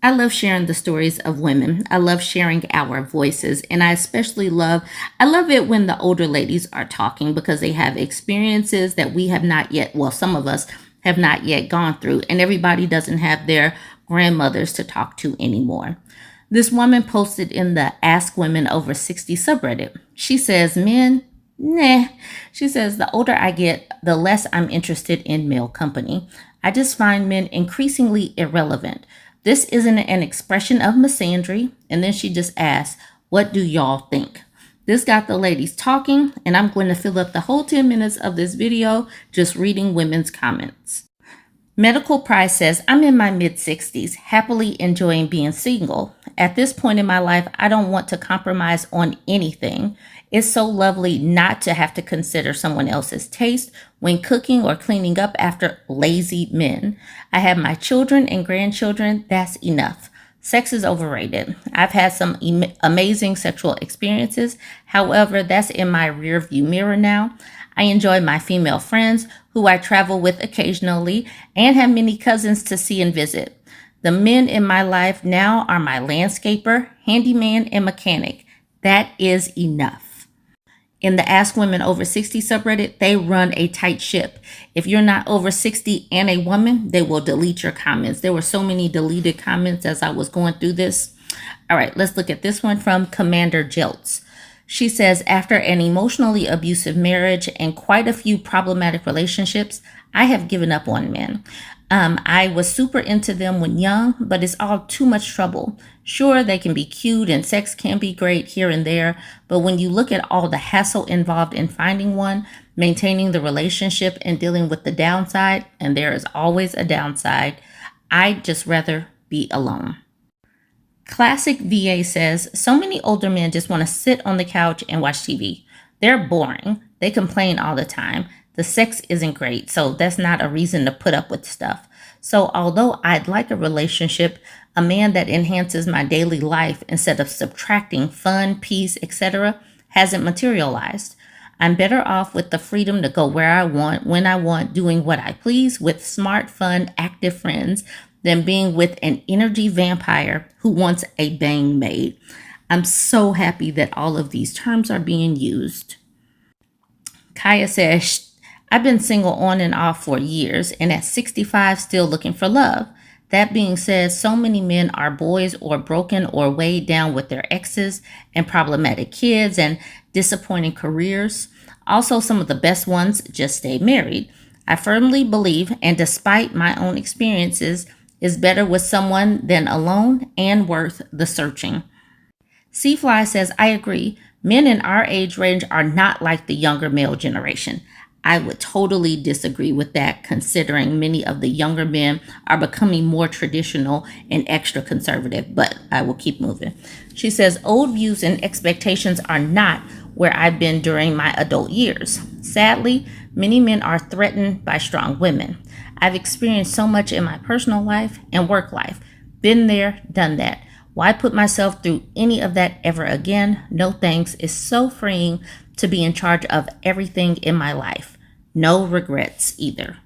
I love sharing the stories of women. I love sharing our voices. And I love it when the older ladies are talking because they have experiences that we have not yet, well, some of us have not yet gone through. And everybody doesn't have their grandmothers to talk to anymore. This woman posted in the Ask Women Over 60 subreddit. She says, men, nah. She says, the older I get, the less I'm interested in male company. I just find men increasingly irrelevant. This isn't an expression of misandry. And then she just asks, what do y'all think? This got the ladies talking, and I'm going to fill up the whole 10 minutes of this video just reading women's comments. Medical Price says, I'm in my mid-60s, happily enjoying being single. At this point in my life, I don't want to compromise on anything. It's so lovely not to have to consider someone else's taste when cooking or cleaning up after lazy men. I have my children and grandchildren. That's enough. Sex is overrated. I've had some amazing sexual experiences. However, that's in my rearview mirror now. I enjoy my female friends who I travel with occasionally and have many cousins to see and visit. The men in my life now are my landscaper, handyman, and mechanic. That is enough. In the Ask Women Over 60 subreddit, they run a tight ship. If you're not over 60 and a woman, they will delete your comments. There were so many deleted comments as I was going through this. All right, let's look at this one from Commander Jeltz. She says, after an emotionally abusive marriage and quite a few problematic relationships, I have given up on men. I was super into them when young, but it's all too much trouble. Sure, they can be cute and sex can be great here and there, but when you look at all the hassle involved in finding one, maintaining the relationship and dealing with the downside, and there is always a downside, I'd just rather be alone. Classic VA says, so many older men just want to sit on the couch and watch TV. They're boring. They complain all the time. The sex isn't great, so that's not a reason to put up with stuff. So although I'd like a relationship, a man that enhances my daily life instead of subtracting fun, peace, etc., hasn't materialized. I'm better off with the freedom to go where I want, when I want, doing what I please with smart, fun, active friends than being with an energy vampire who wants a bang maid. I'm so happy that all of these terms are being used. Kaya says, I've been single on and off for years and at 65 still looking for love. That being said, so many men are boys or broken or weighed down with their exes and problematic kids and disappointing careers. Also, some of the best ones just stay married. I firmly believe, and despite my own experiences, is better with someone than alone and worth the searching. Seafly says, I agree. Men in our age range are not like the younger male generation. I would totally disagree with that, considering many of the younger men are becoming more traditional and extra conservative, but I will keep moving. She says, old views and expectations are not where I've been during my adult years. Sadly, many men are threatened by strong women. I've experienced so much in my personal life and work life. Been there, done that. Why put myself through any of that ever again? No thanks. It's so freeing to be in charge of everything in my life. No regrets either.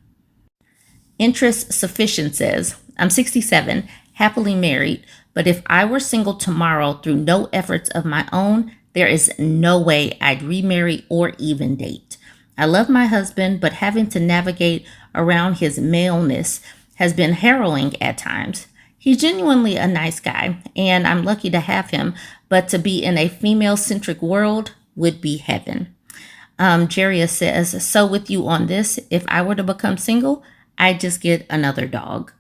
Interest Sufficient says, I'm 67, happily married, but if I were single tomorrow through no efforts of my own, there is no way I'd remarry or even date. I love my husband, but having to navigate around his maleness has been harrowing at times. He's genuinely a nice guy, and I'm lucky to have him, but to be in a female-centric world would be heaven. Jeria says, so with you on this, if I were to become single, I'd just get another dog.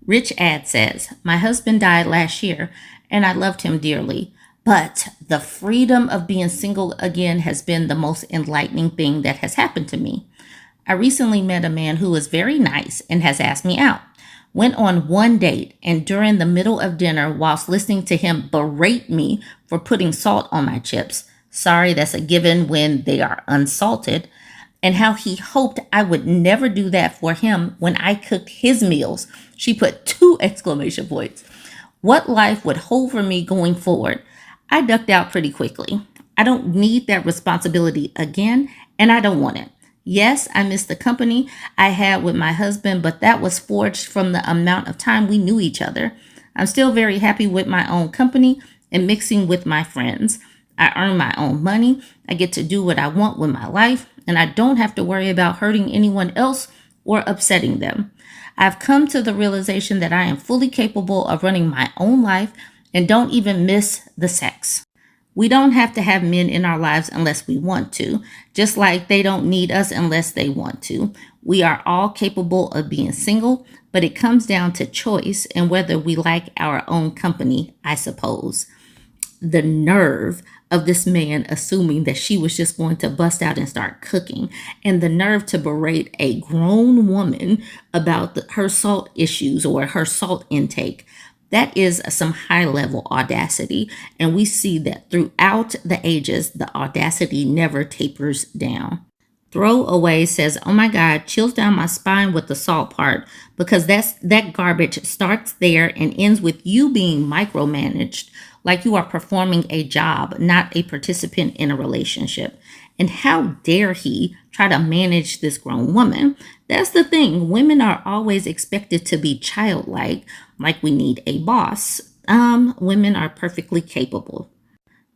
Rich Ad says, my husband died last year, and I loved him dearly. But the freedom of being single again has been the most enlightening thing that has happened to me. I recently met a man who was very nice and has asked me out. Went on one date, and during the middle of dinner, whilst listening to him berate me for putting salt on my chips, sorry, that's a given when they are unsalted, and how he hoped I would never do that for him when I cooked his meals. She put 2 exclamation points. What life would hold for me going forward? I ducked out pretty quickly. I don't need that responsibility again, and I don't want it. Yes, I miss the company I had with my husband, but that was forged from the amount of time we knew each other. I'm still very happy with my own company and mixing with my friends. I earn my own money. I get to do what I want with my life, and I don't have to worry about hurting anyone else or upsetting them. I've come to the realization that I am fully capable of running my own life and don't even miss the sex. We don't have to have men in our lives unless we want to, just like they don't need us unless they want to. We are all capable of being single, but it comes down to choice and whether we like our own company, I suppose. The nerve of this man assuming that she was just going to bust out and start cooking, and the nerve to berate a grown woman about her salt issues or her salt intake. That is some high level audacity. And we see that throughout the ages, the audacity never tapers down. Throwaway says, "Oh my God, chills down my spine with the salt part because that garbage starts there and ends with you being micromanaged, like you are performing a job, not a participant in a relationship. And how dare he try to manage this grown woman?" That's the thing. Women are always expected to be childlike, like we need a boss. Women are perfectly capable.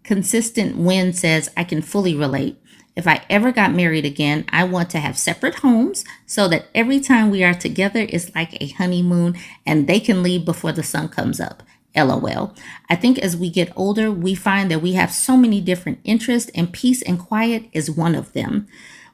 Consistent Win says, "I can fully relate. If I ever got married again, I want to have separate homes so that every time we are together is like a honeymoon and they can leave before the sun comes up. LOL. I think as we get older, we find that we have so many different interests, and peace and quiet is one of them.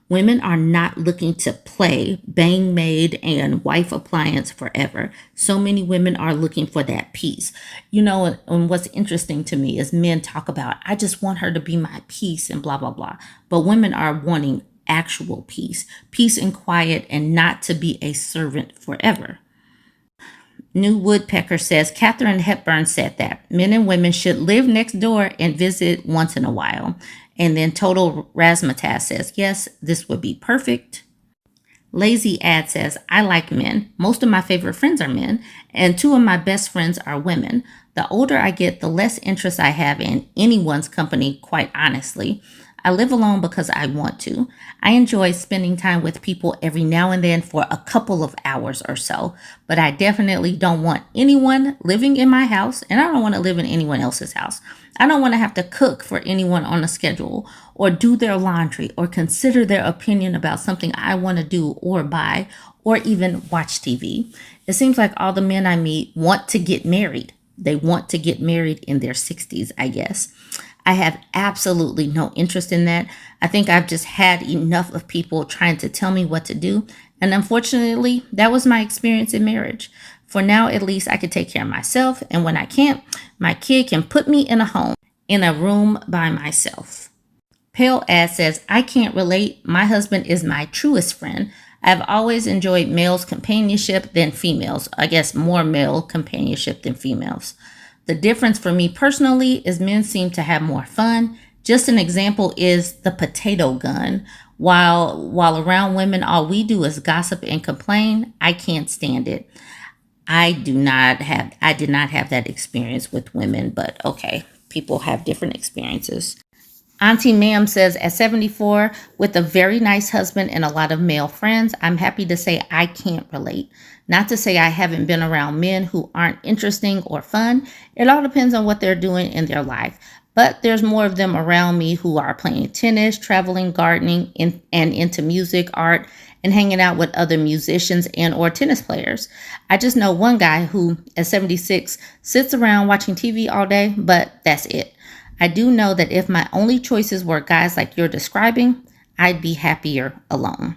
Women are not looking to play bang maid and wife appliance forever. So many women are looking for that peace. And what's interesting to me is men talk about, I just want her to be my peace and blah, blah, blah. But women are wanting actual peace and quiet, and not to be a servant forever. New Woodpecker says, Katharine Hepburn said that men and women should live next door and visit once in a while. And then Total Razzmatazz says, yes, this would be perfect. Lazy Ad says, I like men. Most of my favorite friends are men, and two of my best friends are women. The older I get, the less interest I have in anyone's company, quite honestly. I live alone because I want to. I enjoy spending time with people every now and then for a couple of hours or so, but I definitely don't want anyone living in my house, and I don't want to live in anyone else's house. I don't want to have to cook for anyone on a schedule or do their laundry or consider their opinion about something I want to do or buy or even watch TV. It seems like all the men I meet want to get married. They want to get married in their 60s, I guess. I have absolutely no interest in that. I think I've just had enough of people trying to tell me what to do. And unfortunately, that was my experience in marriage. For now, at least I can take care of myself. And when I can't, my kid can put me in a home, in a room by myself. Pale Ad says, I can't relate. My husband is my truest friend. I've always enjoyed males' companionship than females. I guess more male companionship than females. The difference for me personally is men seem to have more fun. Just an example is the potato gun. While around women, all we do is gossip and complain. I can't stand it. I did not have that experience with women, but okay, people have different experiences. Auntie Ma'am says, at 74, with a very nice husband and a lot of male friends, I'm happy to say I can't relate. Not to say I haven't been around men who aren't interesting or fun. It all depends on what they're doing in their life. But there's more of them around me who are playing tennis, traveling, gardening, and into music, art, and hanging out with other musicians and or tennis players. I just know one guy who, at 76, sits around watching TV all day, but that's it. I do know that if my only choices were guys like you're describing, I'd be happier alone.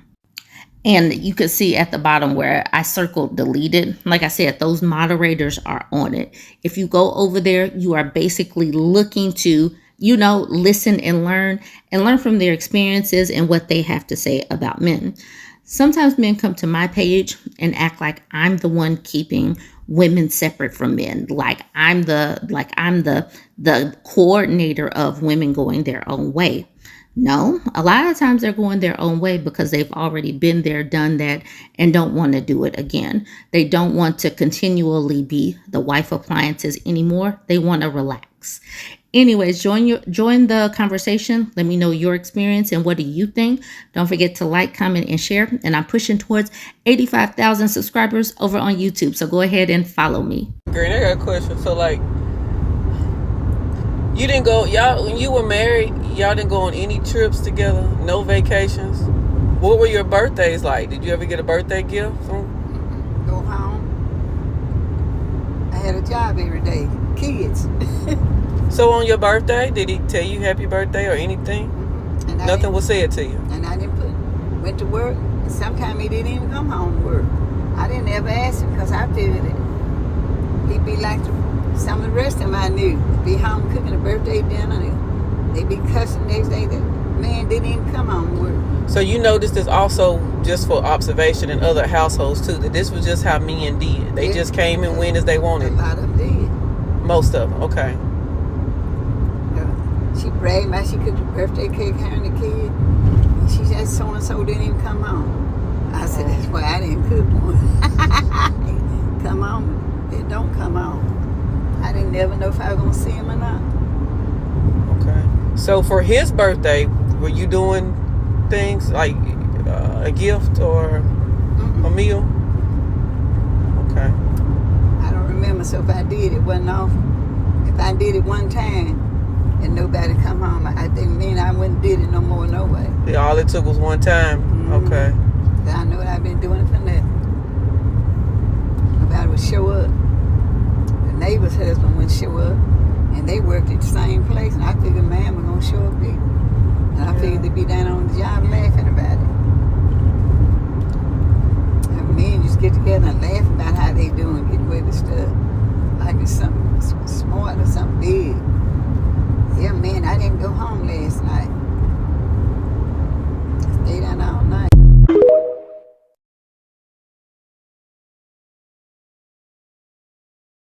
And you could see at the bottom where I circled deleted. Like I said, those moderators are on it. If you go over there, you are basically looking to, listen and learn from their experiences and what they have to say about men. Sometimes men come to my page and act like I'm the one keeping women separate from men. Like I'm the coordinator of women going their own way. No, a lot of times they're going their own way because they've already been there, done that, and don't want to do it again. They don't want to continually be the wife appliances anymore. They want to relax. Anyways, join the conversation. Let me know your experience and what do you think. Don't forget to like, comment, and share. And I'm pushing towards 85,000 subscribers over on YouTube. So go ahead and follow me. Green, I got a question. So like, you didn't go, y'all, when you were married, y'all didn't go on any trips together? No vacations? What were your birthdays like? Did you ever get a birthday gift from? Go home. I had a job every day. Kids. So on your birthday, did he tell you happy birthday or anything? And Nothing was said to you? And I didn't went to work. And sometimes he didn't even come home to work. I didn't ever ask him because I figured it. He'd be like some of the rest of them I knew. Be home cooking a birthday dinner. They'd be cussing next day. The man didn't even come home to work. So you noticed this also just for observation in other households too, that this was just how men did. They just came and went as they wanted. A lot of them did. Most of them, okay. She bragged about she cooked a birthday cake, her and the kid. And she said so-and-so didn't even come home. I said, that's why I didn't cook one. Come on. It don't come on. I didn't never know if I was going to see him or not. Okay. So for his birthday, were you doing things like a gift or a meal? Okay. I don't remember, so if I did, it wasn't often. If I did it one time and nobody come home, I didn't mean I wouldn't did it no more, no way. Yeah, all it took was one time. Okay. I know I've been doing it for nothing. Nobody would show up. The neighbor's husband wouldn't show up, and they worked at the same place, and I figured man was going to show up there. And I figured they'd be down on the job laughing about it. And men just get together and laugh about how they doing, get away with stuff.